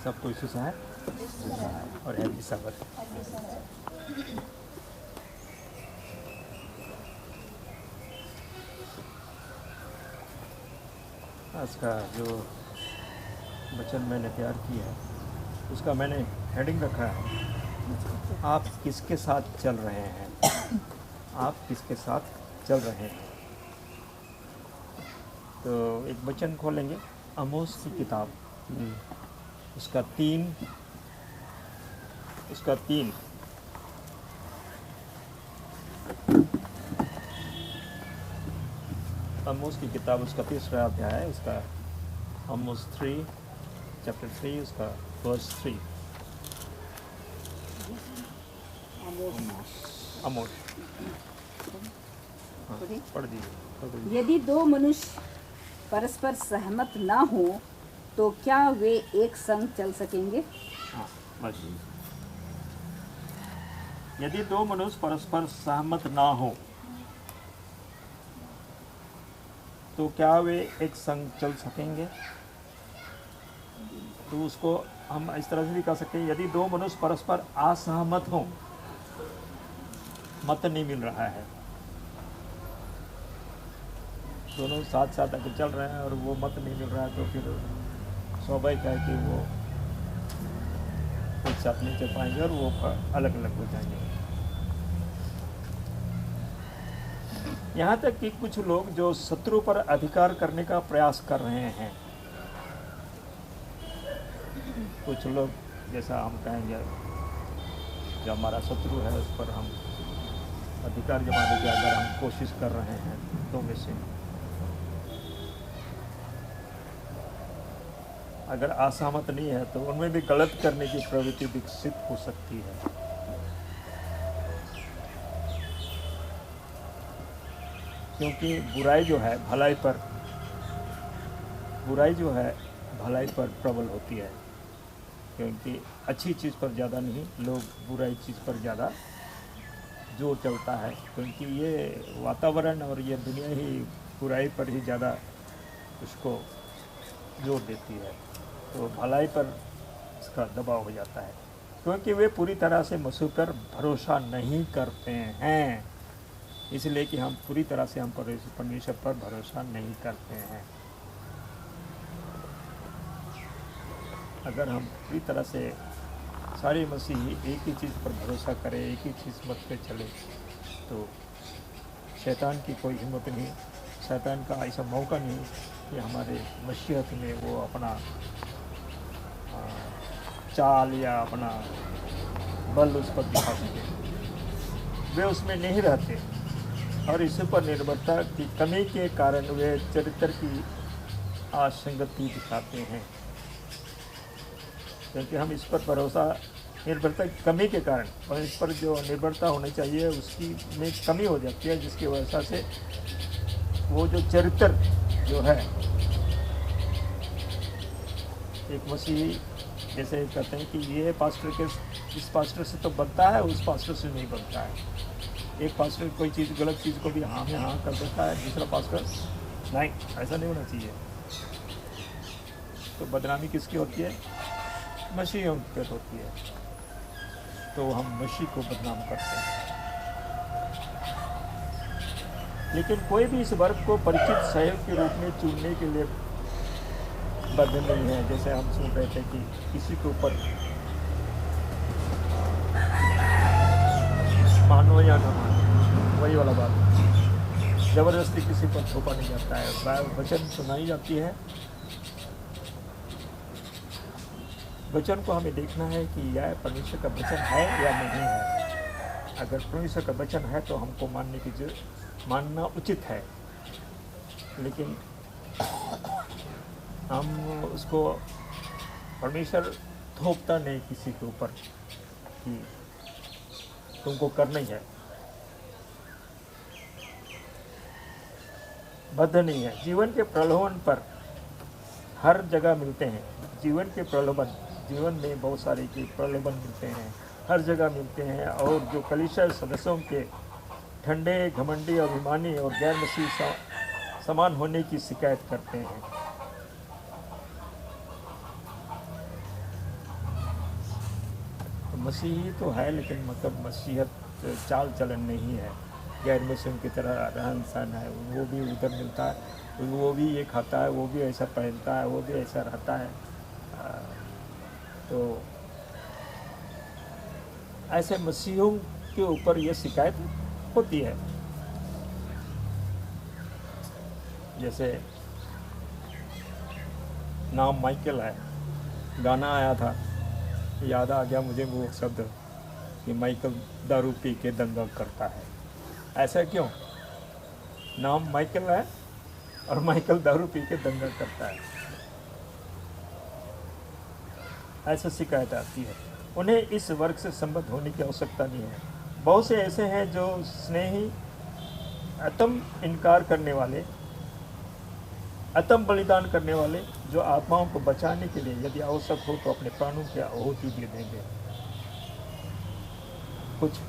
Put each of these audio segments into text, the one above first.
सबको यीशु से है और हैप्पी सबत। आज का जो वचन मैंने तैयार किया है उसका मैंने हेडिंग रखा है, आप किसके साथ चल रहे हैं। आप किसके साथ चल रहे हैं। तो एक वचन खोलेंगे, आमोस की किताब, उसका तीन आमोस की किताब उसका 3रा अध्याय है, उसका आमोस 3 चैप्टर 3 उसका वर्स 3। आमोस पढ़ दीजिए। यदि दो मनुष्य परस्पर सहमत ना हो तो क्या वे एक संग चल सकेंगे? हाँ, बस। यदि दो मनुष्य परस्पर सहमत ना हो तो क्या वे एक संग चल सकेंगे। तो उसको हम इस तरह से भी कह सकते हैं, यदि दो मनुष्य परस्पर असहमत हो, मत नहीं मिल रहा है, दोनों साथ साथ अगर चल रहे हैं और वो मत नहीं मिल रहा है तो फिर स्वाभाविक है कि वो एक साथ नहीं चल पाएंगे और वो अलग अलग हो जाएंगे। यहाँ तक कि कुछ लोग जो शत्रु पर अधिकार करने का प्रयास कर रहे हैं, कुछ लोग जैसा हम कहेंगे जो हमारा शत्रु है उस पर हम अधिकार जमाने की अगर हम कोशिश कर रहे हैं तो में से अगर असहमत नहीं है तो उनमें भी गलत करने की प्रवृत्ति विकसित हो सकती है। क्योंकि बुराई जो है भलाई पर प्रबल होती है, क्योंकि अच्छी चीज़ पर ज़्यादा नहीं, लोग बुराई चीज़ पर ज़्यादा जोर चलता है, क्योंकि ये वातावरण और ये दुनिया ही बुराई पर ही ज़्यादा उसको जोर देती है, तो भलाई पर इसका दबाव हो जाता है, क्योंकि वे पूरी तरह से मसीह पर भरोसा नहीं करते हैं। इसलिए कि हम पूरी तरह से हम परमेश्वर पर भरोसा नहीं करते हैं। अगर हम पूरी तरह से सारे मसीही एक ही चीज़ पर भरोसा करें, एक ही चीज़ मत पे चले, तो शैतान की कोई हिम्मत नहीं, शैतान का ऐसा मौका नहीं कि हमारे मसीहत में वो अपना चाल या अपना बल उस पर दिखा सके। वे उसमें नहीं रहते और इस पर निर्भरता की कमी के कारण वे चरित्र की असंगति दिखाते हैं, क्योंकि हम इस पर भरोसा निर्भरता की कमी के कारण और इस पर जो निर्भरता होनी चाहिए उसकी में कमी हो जाती है, जिसकी वजह से वो जो चरित्र जो है एक मसीही जैसे कहते हैं कि ये पास्टर के इस पास्टर से तो बनता है, उस पास्टर से नहीं बनता है। एक पास्टर कोई चीज़ गलत चीज़ को भी हाँ में हाँ कर देता है, दूसरा पास्टर नहीं, ऐसा नहीं होना चाहिए। तो बदनामी किसकी होती है? मसीहियों पर होती है, तो हम मसीह को बदनाम करते हैं। लेकिन कोई भी इस वर्ग को परिचित सहयोग के रूप में चुनने के लिए बद्ध नहीं है। जैसे हम सुन रहे थे कि किसी के ऊपर मानो या न मानो, वही वाला बात, जबरदस्ती किसी पर थोपा नहीं जाता है। वचन सुनाई जाती है, वचन को हमें देखना है कि यह परमेश्वर का वचन है या नहीं है। अगर परमेश्वर का वचन है तो हमको मानना उचित है, लेकिन हम उसको परमेश्वर थोपता नहीं किसी के ऊपर कि तुमको करना ही है, बद्ध नहीं है। जीवन के प्रलोभन पर हर जगह मिलते हैं। जीवन के प्रलोभन, जीवन में बहुत सारे के प्रलोभन मिलते हैं, हर जगह मिलते हैं, और जो कलीसिया सदस्यों के ठंडे, घमंडी, अभिमानी और गैर मसीह समान होने की शिकायत करते हैं। मसीही तो है, लेकिन मतलब मसीहत चाल चलन नहीं है, गैर मुस्लिम की तरह रहन सहन है। वो भी उधर मिलता है, वो भी ये खाता है, वो भी ऐसा पहनता है, वो भी ऐसा रहता है। तो ऐसे मसीहों के ऊपर ये शिकायत होती है। जैसे नाम माइकल है, गाना आया था, याद आ गया मुझे वो शब्द कि माइकल दारू पी के दंगा करता है। ऐसा क्यों? नाम माइकल है और माइकल दारू पी के दंगा करता है, ऐसा शिकायत आती है। उन्हें इस वर्ग से संबद्ध होने की आवश्यकता नहीं है। बहुत से ऐसे हैं जो स्नेही, आत्म इनकार करने वाले, आत्म बलिदान करने वाले, जो आत्माओं को बचाने के लिए यदि आवश्यक हो तो अपने प्राणों की आहुति दे देंगे। कुछ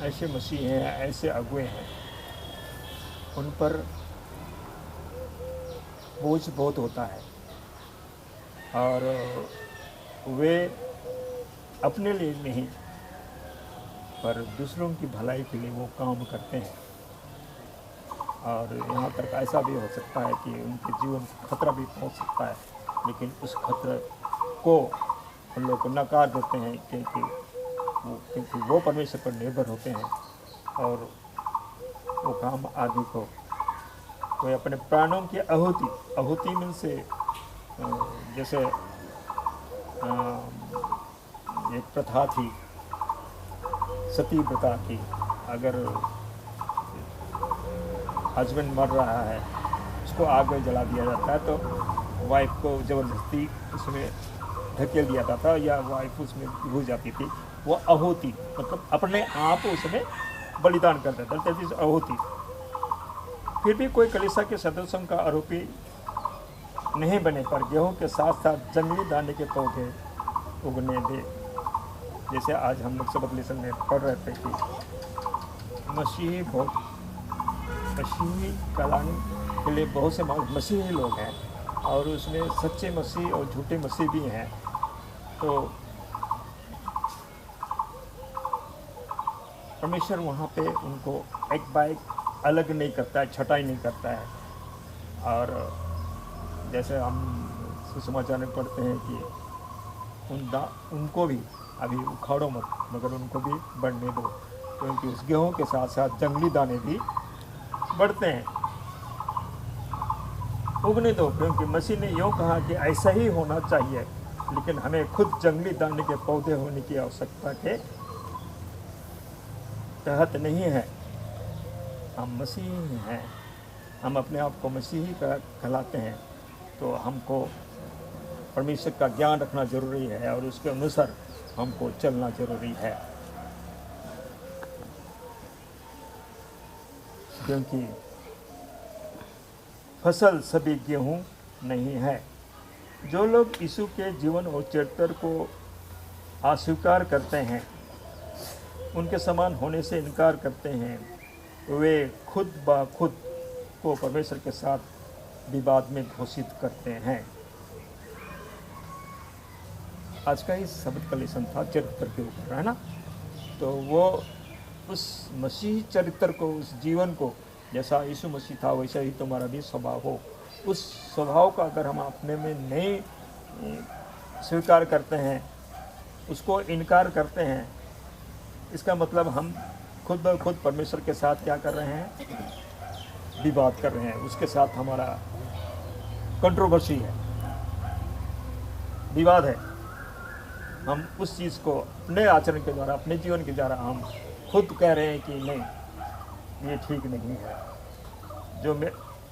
ऐसे मसीह हैं, ऐसे अगुए हैं, उन पर बोझ बहुत होता है और वे अपने लिए नहीं पर दूसरों की भलाई के लिए वो काम करते हैं। और यहाँ तक ऐसा भी हो सकता है कि उनके जीवन को खतरा भी पहुँच सकता है, लेकिन उस खतरे को उन लोग नकार देते हैं क्योंकि वो परमेश्वर पर निर्भर होते हैं और वो काम आगे को वे अपने प्राणों की आहुति में से जैसे एक प्रथा थी सती प्रथा की। अगर हस्बैंड मर रहा है, उसको आग में जला दिया जाता है, तो वाइफ को ज़बरदस्ती उसमें धकेल दिया जाता था या वाइफ उसमें घुस जाती थी। वो आहुति मतलब अपने आप उसमें बलिदान कर देता था, दैट इज आहुति। फिर भी कोई कलीसिया के सदस्यों का आरोपी नहीं बने पर गेहूं के साथ साथ जंगली दाने के पौधे उगने दे। जैसे आज हम लोग सबक लेसन में पढ़ रहे थे कि मसीही कहलाने के लिए बहुत से मसीही लोग हैं और उसमें सच्चे मसीह और झूठे मसीह भी हैं। तो परमेश्वर वहाँ पे उनको एक बाय एक अलग नहीं करता है, छटाई नहीं करता है। और जैसे हम सुसमाचार में पढ़ते हैं कि उनको भी अभी उखाड़ो मत, मगर उनको भी बढ़ने दो, क्योंकि उस गेहूं के साथ साथ जंगली दाने भी बढ़ते हैं, उगने दो। क्योंकि मसीह ने यूँ कहा कि ऐसा ही होना चाहिए, लेकिन हमें खुद जंगली दाने के पौधे होने की आवश्यकता के तहत नहीं है। हम मसीही हैं, हम अपने आप को मसीही कहलाते हैं, तो हमको परमेश्वर का ज्ञान रखना जरूरी है और उसके अनुसार हमको चलना जरूरी है। क्योंकि फसल सभी गेहूं नहीं है। जो लोग यीशु के जीवन और चरित्र को अस्वीकार करते हैं, उनके समान होने से इनकार करते हैं, वे खुद ब खुद को परमेश्वर के साथ विवाद में घोषित करते हैं। आज का इस शब्द का लेसन था चरित्र के ऊपर, है ना। तो वो उस मसीह चरित्र को, उस जीवन को, जैसा यीशु मसीह था वैसा ही तुम्हारा भी स्वभाव हो। उस स्वभाव का अगर हम अपने में नहीं स्वीकार करते हैं, उसको इनकार करते हैं, इसका मतलब हम खुद ब खुद परमेश्वर के साथ क्या कर रहे हैं, विवाद कर रहे हैं। उसके साथ हमारा कंट्रोवर्सी है, विवाद है। हम उस चीज़ को अपने आचरण के द्वारा, अपने जीवन के द्वारा हम खुद कह रहे हैं कि नहीं, ये ठीक नहीं है।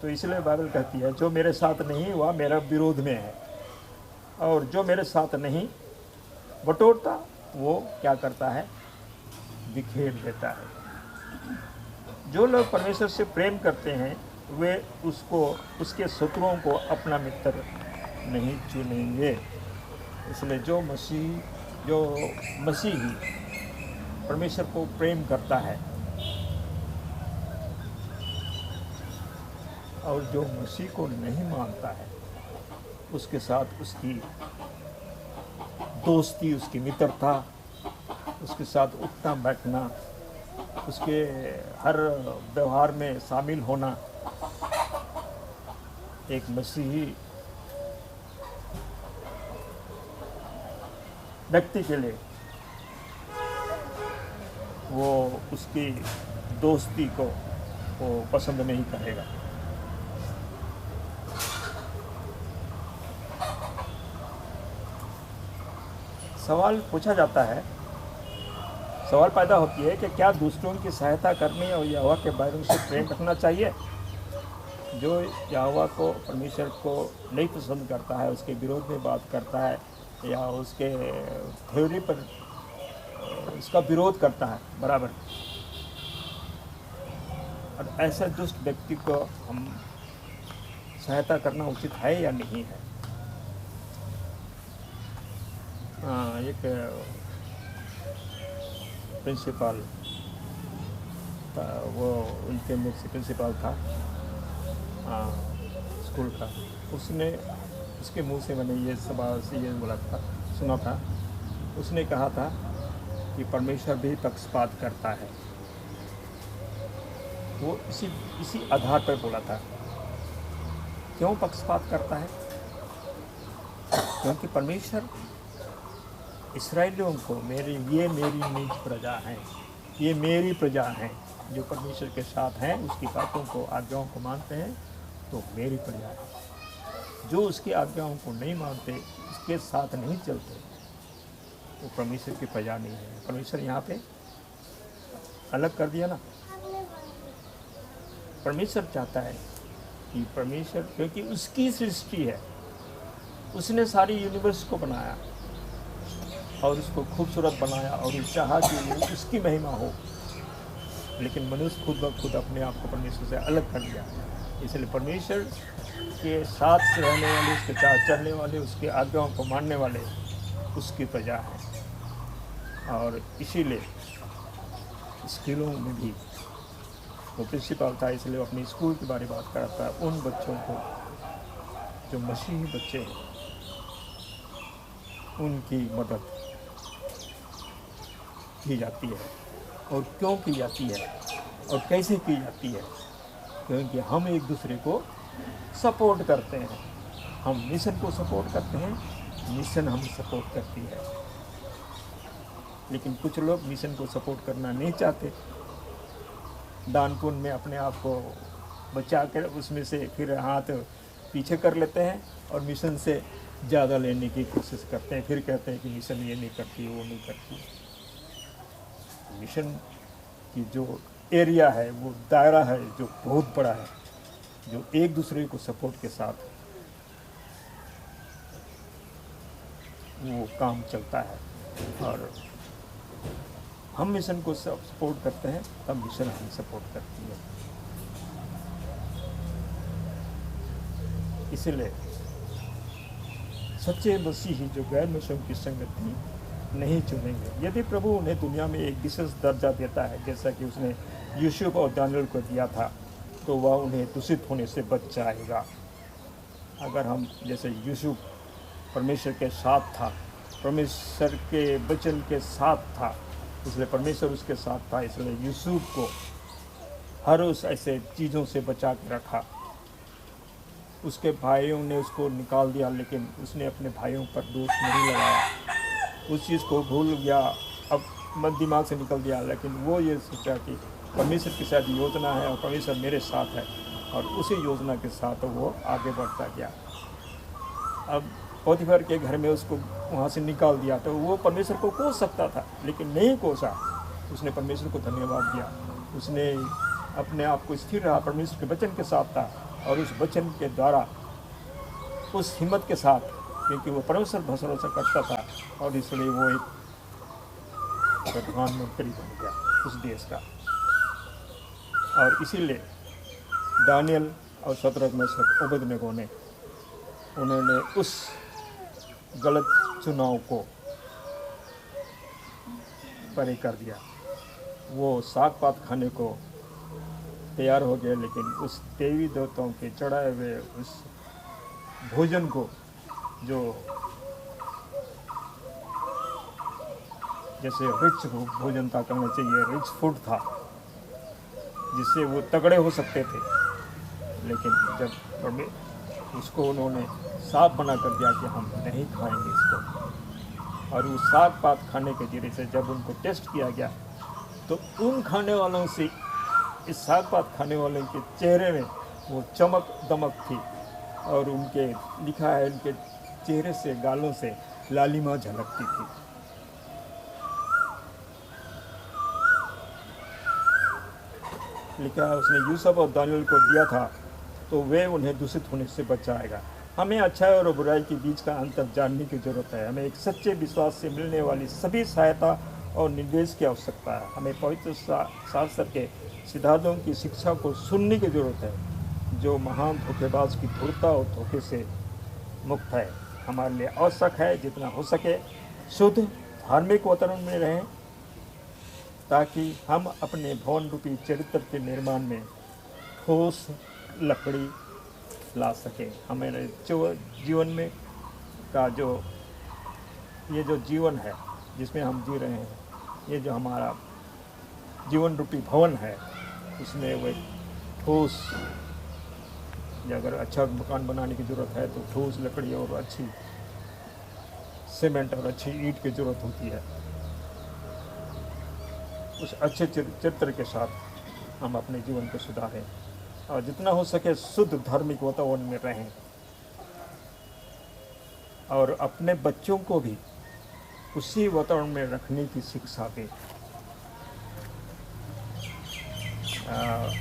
तो इसलिए बाइबल कहती है जो मेरे साथ नहीं हुआ मेरा विरोध में है, और जो मेरे साथ नहीं बटोरता वो क्या करता है, बिखेर देता है। जो लोग परमेश्वर से प्रेम करते हैं वे उसके शत्रुओं को अपना मित्र नहीं चुनेंगे। इसलिए जो मसीही परमेश्वर को प्रेम करता है और जो मसीह को नहीं मानता है, उसके साथ उसकी दोस्ती, उसकी मित्रता उसके साथ उठना बैठना, उसके हर व्यवहार में शामिल होना एक मसीही व्यक्ति के लिए वो उसकी दोस्ती को वो पसंद नहीं करेगा। सवाल पूछा जाता है, सवाल पैदा होती है कि क्या दूसरों की सहायता करने और यहोवा के बारे से प्रेम रखना चाहिए? जो यहोवा को, परमेश्वर को नहीं पसंद करता है, उसके विरोध में बात करता है या उसके थ्योरी पर उसका विरोध करता है बराबर, और ऐसे दुष्ट व्यक्ति को हम सहायता करना उचित है या नहीं है? एक प्रिंसिपल वो उनके मुख से प्रिंसिपल था स्कूल का, उसके मुंह से मैंने ये सवाल से ये सुना था। उसने कहा था कि परमेश्वर भी पक्षपात करता है। वो इसी आधार पर बोला था। क्यों पक्षपात करता है? क्योंकि परमेश्वर इस्राएलियों को ये मेरी निज प्रजा हैं, ये मेरी प्रजा हैं, जो परमेश्वर के साथ हैं, उसकी बातों को, आज्ञाओं को मानते हैं, तो मेरी प्रजा है। जो उसकी आज्ञाओं को नहीं मानते, उसके साथ नहीं चलते, वो परमेश्वर की प्रजा नहीं है। परमेश्वर यहाँ पे अलग कर दिया ना। परमेश्वर चाहता है कि परमेश्वर, क्योंकि उसकी सृष्टि है, उसने सारी यूनिवर्स को बनाया और उसको खूबसूरत बनाया और चाहा कि उसकी महिमा हो, लेकिन मनुष्य खुद ब खुद अपने आप को परमेश्वर से अलग कर दिया। इसलिए परमेश्वर के साथ रहने वाले, उसके साथ चलने वाले, उसकी आज्ञाओं को मानने वाले उसकी प्रजा है। और इसीलिए स्कूलों में भी वो प्रिंसिपल था, इसलिए अपनी स्कूल के बारे में बात करता है। उन बच्चों को जो मसीही बच्चे हैं, उनकी मदद की जाती है। और क्यों की जाती है और कैसे की जाती है? क्योंकि हम एक दूसरे को सपोर्ट करते हैं। हम मिशन को सपोर्ट करते हैं, मिशन हम सपोर्ट करती है। लेकिन कुछ लोग मिशन को सपोर्ट करना नहीं चाहते, दान पुण्य में अपने आप को बचा कर उसमें से फिर हाथ पीछे कर लेते हैं और मिशन से ज़्यादा लेने की कोशिश करते हैं। फिर कहते हैं कि मिशन ये नहीं करती, वो नहीं करती। मिशन की जो एरिया है, वो दायरा है, जो बहुत बड़ा है, जो एक दूसरे को सपोर्ट के साथ वो काम चलता है। और हम मिशन को सपोर्ट करते हैं, तब मिशन हमें सपोर्ट करती है। इसलिए सच्चे मसीही जो गैर मसीहों की संगति नहीं चुनेंगे। यदि प्रभु उन्हें दुनिया में एक विशेष दर्जा देता है, जैसा कि उसने यूसुफ और दानियल को दिया था, तो वह उन्हें दूषित होने से बच जाएगा। अगर हम, जैसे यूसुफ परमेश्वर के साथ था, परमेश्वर के वचन के साथ था, इसलिए परमेश्वर उसके साथ था, इसलिए यूसुफ को हर उस ऐसे चीज़ों से बचा के रखा। उसके भाइयों ने उसको निकाल दिया, लेकिन उसने अपने भाइयों पर दोष नहीं लगाया। उस चीज़ को भूल गया, अब मन दिमाग से निकल गया, लेकिन वो ये सोचा कि परमेश्वर की शायद योजना है और परमेश्वर मेरे साथ है, और उसी योजना के साथ वो आगे बढ़ता गया। अब पोतीफर के घर में उसको वहाँ से निकाल दिया, तो वो परमेश्वर को कोस सकता था, लेकिन नहीं कोसा। उसने परमेश्वर को धन्यवाद दिया। उसने अपने आप को स्थिर रहा, परमेश्वर के वचन के साथ था, और उस वचन के द्वारा, उस हिम्मत के साथ, क्योंकि वो परमेश्वर भरोसा करता था, और इसलिए वो एक प्रधानमंत्री बन गया उस देश का। और इसीलिए दानियल और शद्रक मेशक अबेदनगो ने उन्होंने उस गलत चुनाव को परे कर दिया। वो साग पात खाने को तैयार हो गए, लेकिन उस देवी देवताओं के चढ़ाए हुए उस भोजन को, जो जैसे रिच भोजन था, करना चाहिए, रिच फूड था जिससे वो तगड़े हो सकते थे। लेकिन जब उसको उन्होंने साफ मना कर दिया कि हम नहीं खाएंगे इसको, और उस साग पात खाने के जरिए से जब उनको टेस्ट किया गया तो उन खाने वालों से इस साग पात खाने वालों के चेहरे में वो चमक दमक थी, और उनके लिखा है उनके चेहरे से, गालों से लालिमा झलकती थी। लिखा है उसने यूसुफ और दानियल को दिया था तो वे उन्हें दूषित होने से बचाएगा। हमें अच्छाई और बुराई के बीच का अंतर जानने की जरूरत है। हमें एक सच्चे विश्वास से मिलने वाली सभी सहायता और निर्देश की आवश्यकता है। हमें पवित्र शास्त्र के सिद्धांतों की शिक्षा को सुनने की जरूरत है, जो महान धोखेबाज की धूर्तता और धोखे से मुक्त है। हमारे लिए आवश्यक है जितना हो सके शुद्ध धार्मिक वातावरण में रहें, ताकि हम अपने भवन रूपी चरित्र के निर्माण में ठोस लकड़ी ला सकें। हमारे जीवन में का ये जो जीवन है जिसमें हम जी रहे हैं, ये जो हमारा जीवन रूपी भवन है, उसमें वो ठोस, अगर अच्छा मकान बनाने की ज़रूरत है तो ठोस लकड़ी और अच्छी सीमेंट और अच्छी ईंट की ज़रूरत होती है। उस अच्छे चरित्र के साथ हम अपने जीवन को सुधारें और जितना हो सके शुद्ध धार्मिक वातावरण में रहें, और अपने बच्चों को भी उसी वातावरण में रखने की शिक्षा दें।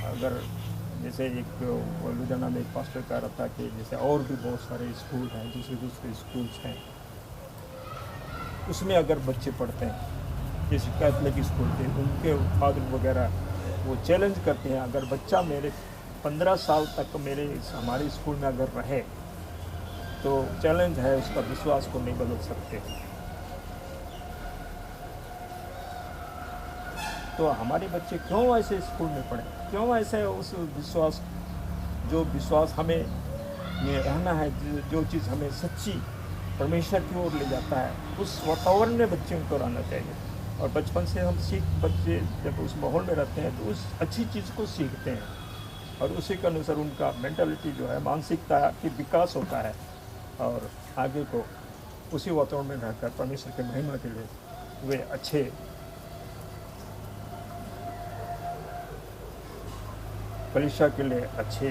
अगर जैसे एक लुधियाना में एक पास्टर कह रहा था कि जैसे और भी बहुत सारे स्कूल हैं, दूसरे स्कूल्स हैं, उसमें अगर बच्चे पढ़ते हैं, जैसे कैथलिक स्कूल के, उनके फादर वगैरह वो चैलेंज करते हैं, अगर बच्चा मेरे 15 साल तक हमारे स्कूल में अगर रहे तो चैलेंज है, उसका विश्वास को नहीं बदल सकते। तो हमारे बच्चे क्यों ऐसे स्कूल में पढ़े, क्यों ऐसे उस जो विश्वास हमें ये रहना है, जो चीज़ हमें सच्ची परमेश्वर की ओर ले जाता है, उस वातावरण में बच्चों को रहना चाहिए। और बचपन से बच्चे जब उस माहौल में रहते हैं तो उस अच्छी चीज़ को सीखते हैं, और उसी के अनुसार उनका मेंटालिटी जो है, मानसिकता की विकास होता है, और आगे को उसी वातावरण में रहकर परमेश्वर के महिमा के लिए वे अच्छे कलीसिया के लिए अच्छे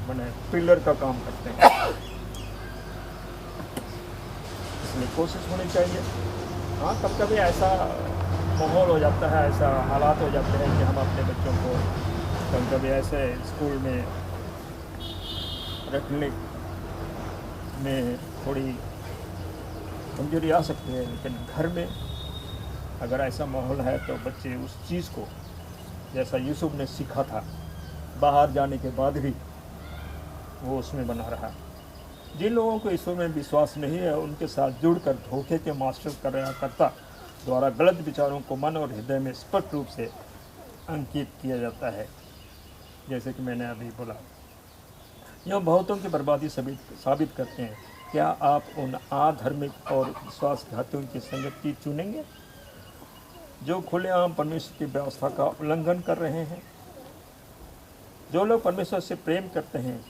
माने पिलर का काम करते हैं। इसलिए कोशिश होनी चाहिए। हाँ, कभी कभी ऐसा माहौल हो जाता है, ऐसा हालात हो जाते हैं कि हम अपने बच्चों को कभी कभी ऐसे स्कूल में रखने में थोड़ी कमजोरी आ सकती है, लेकिन घर में अगर ऐसा माहौल है तो बच्चे उस चीज़ को, जैसा यूसुफ ने सीखा था, बाहर जाने के बाद भी वो उसमें बना रहा। जिन लोगों को ईश्वर में विश्वास नहीं है, उनके साथ जुड़कर धोखे के मास्टर कर्ता द्वारा गलत विचारों को मन और हृदय में स्पष्ट रूप से अंकित किया जाता है। जैसे कि मैंने अभी बोला, यह बहुतों की बर्बादी साबित करते हैं। क्या आप उन अधार्मिक और विश्वासघातियों की संगति चुनेंगे जो खुलेआम परमेश्वर की व्यवस्था का उल्लंघन कर रहे हैं? जो लोग परमेश्वर से प्रेम करते हैं,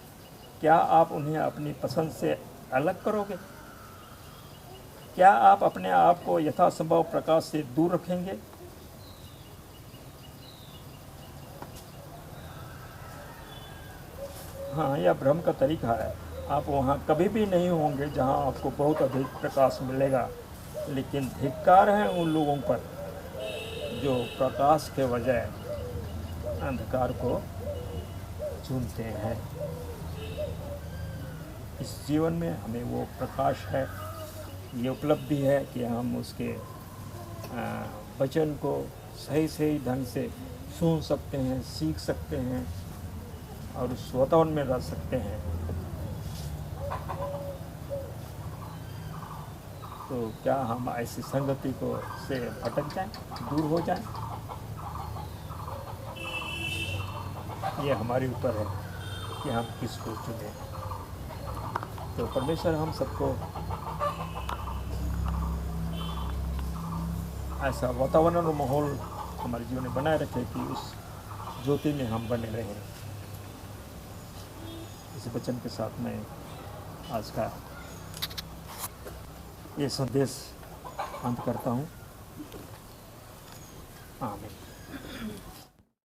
क्या आप उन्हें अपनी पसंद से अलग करोगे? क्या आप अपने आप को यथासंभव प्रकाश से दूर रखेंगे? हाँ, यह भ्रम का तरीका है। आप वहाँ कभी भी नहीं होंगे जहाँ आपको बहुत अधिक प्रकाश मिलेगा, लेकिन धिक्कार है उन लोगों पर जो प्रकाश के बजाय अंधकार को चुनते हैं। इस जीवन में हमें वो प्रकाश है, ये उपलब्धि है कि हम उसके वचन को सही ढंग से सुन सकते हैं, सीख सकते हैं और उस वातावरण में रह सकते हैं। तो क्या हम ऐसी संगति को से भटक जाएं, दूर हो जाएं? ये हमारे ऊपर है कि हम किसको चुनें। तो परमेश्वर हम सबको ऐसा वातावरण और माहौल हमारे जीवन में बनाए रखे कि उस ज्योति में हम बने रहें। इस वचन के साथ मैं आज का ये संदेश अंत करता हूँ। आमीन।